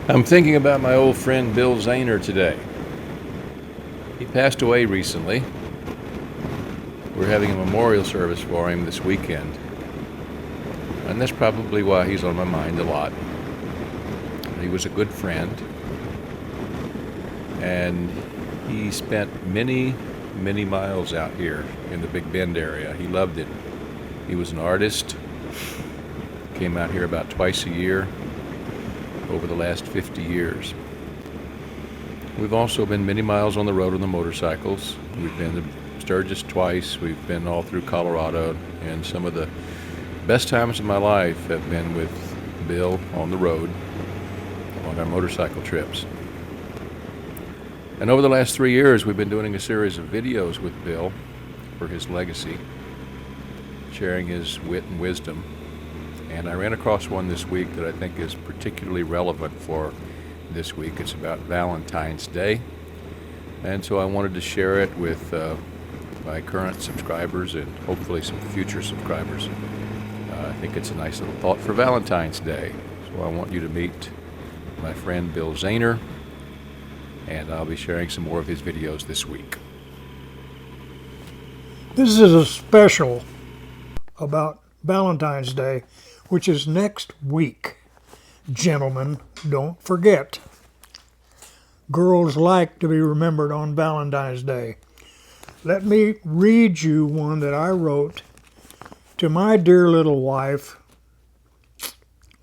I'm thinking about my old friend Bill Zahner today. He passed away recently. We're having a memorial service for him this weekend. And that's probably why he's on my mind a lot. He was a good friend. And he spent many, many miles out here in the Big Bend area. He loved it. He was an artist. Came out here about twice a year over the last 50 years. We've also been many miles on the road on the motorcycles. We've been to Sturgis twice. We've been all through Colorado, and some of the best times of my life have been with Bill on the road on our motorcycle trips. And over the last 3 years, we've been doing a series of videos with Bill for his legacy, sharing his wit and wisdom. And I ran across one this week that I think is particularly relevant for this week. It's about Valentine's Day. And so I wanted to share it with my current subscribers and hopefully some future subscribers. I think it's a nice little thought for Valentine's Day. So I want you to meet my friend Bill Zahner, and I'll be sharing some more of his videos this week. This is a special about Valentine's Day, which is next week. Gentlemen, don't forget. Girls like to be remembered on Valentine's Day. Let me read you one that I wrote to my dear little wife,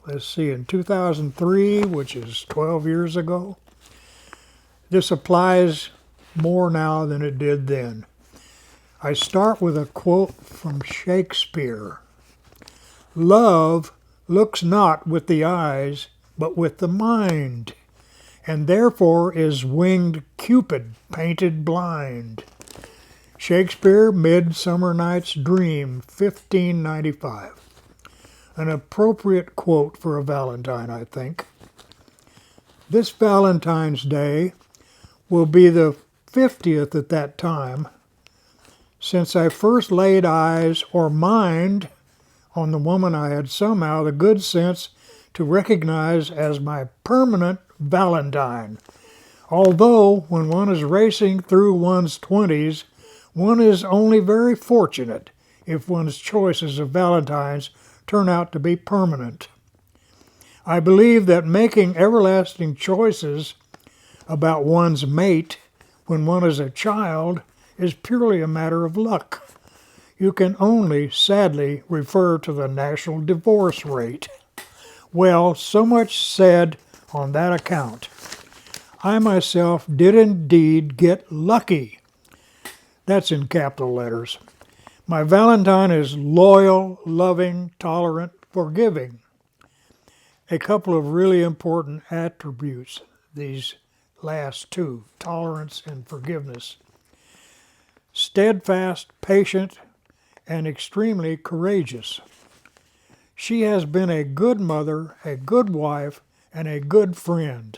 let's see, in 2003, which is 12 years ago. This applies more now than it did then. I start with a quote from Shakespeare. Love looks not with the eyes, but with the mind, and therefore is winged Cupid painted blind. Shakespeare, Midsummer Night's Dream, 1595. An appropriate quote for a Valentine, I think. This Valentine's Day will be the 50th at that time since I first laid eyes or mind on the woman I had somehow the good sense to recognize as my permanent Valentine. Although when one is racing through one's 20s, one is only very fortunate if one's choices of Valentines turn out to be permanent. I believe that making everlasting choices about one's mate when one is a child is purely a matter of luck. You can only, sadly, refer to the national divorce rate. Well, so much said on that account. I myself did indeed get lucky. That's in capital letters. My Valentine is loyal, loving, tolerant, forgiving. A couple of really important attributes, these last two, tolerance and forgiveness. Steadfast, patient, and extremely courageous. She has been a good mother, a good wife, and a good friend.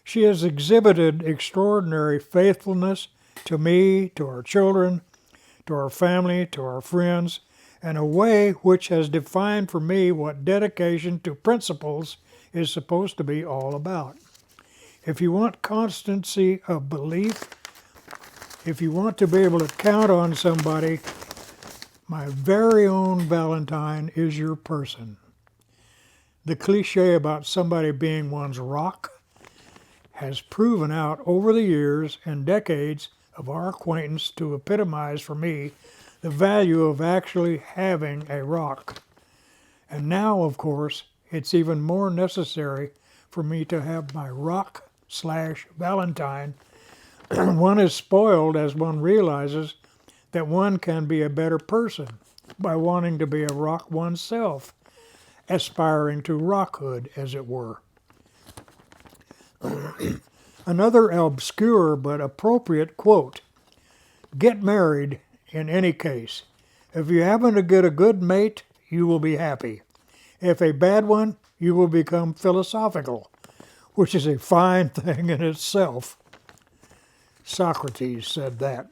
She has exhibited extraordinary faithfulness to me, to our children, to our family, to our friends, in a way which has defined for me what dedication to principles is supposed to be all about. If you want constancy of belief, if you want to be able to count on somebody, my very own Valentine is your person. The cliche about somebody being one's rock has proven out over the years and decades of our acquaintance to epitomize for me the value of actually having a rock. And now, of course, it's even more necessary for me to have my rock/Valentine. One is spoiled as one realizes that one can be a better person by wanting to be a rock oneself, aspiring to rockhood, as it were. Another obscure but appropriate quote. Get married in any case. If you happen to get a good mate, you will be happy. If a bad one, you will become philosophical, which is a fine thing in itself. Socrates said that.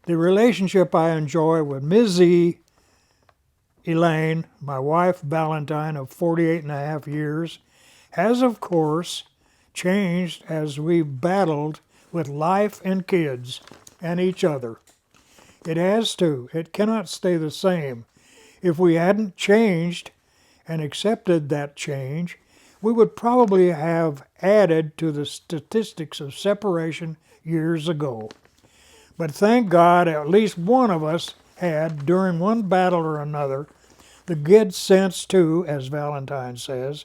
The relationship I enjoy with Ms. Elaine, my wife Valentine of 48 and a half years, has, of course, changed as we've battled with life and kids and each other. It has to. It cannot stay the same. If we hadn't changed and accepted that change, we would probably have added to the statistics of separation years ago. But thank God at least one of us had, during one battle or another, the good sense to, as Valentine says,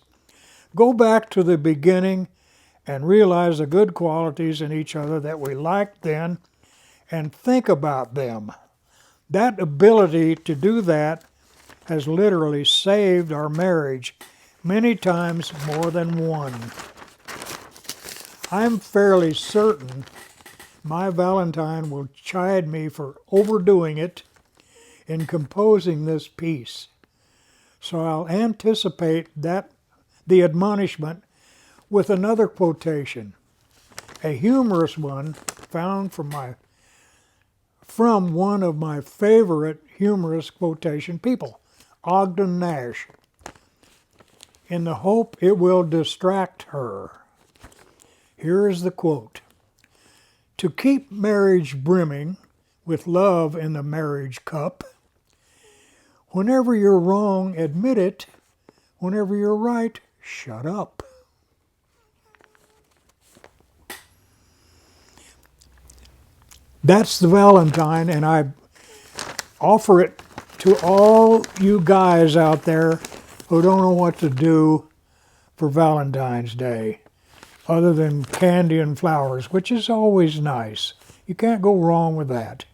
go back to the beginning and realize the good qualities in each other that we liked then and think about them. That ability to do that has literally saved our marriage many times more than one. I'm fairly certain my Valentine will chide me for overdoing it in composing this piece. So I'll anticipate the admonishment with another quotation, a humorous one found from one of my favorite humorous quotation people, Ogden Nash, in the hope it will distract her. Here is the quote: "To keep marriage brimming with love in the marriage cup, whenever you're wrong, admit it. Whenever you're right, shut up." That's the Valentine, and I offer it to all you guys out there who don't know what to do for Valentine's Day, other than candy and flowers, which is always nice. You can't go wrong with that.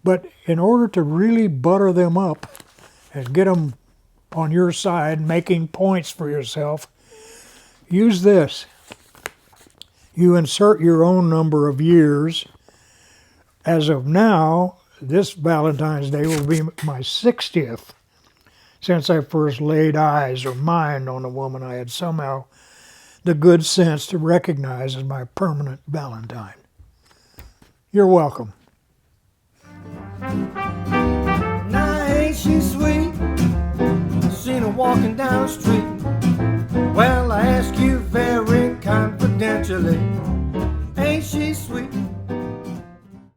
But in order to really butter them up and get them on your side, making points for yourself, use this. You insert your own number of years. As of now, this Valentine's Day will be my 60th since I first laid eyes or mind on a woman I had somehow the good sense to recognize as my permanent Valentine. You're welcome. Now ain't she sweet? Seen her walking down the street.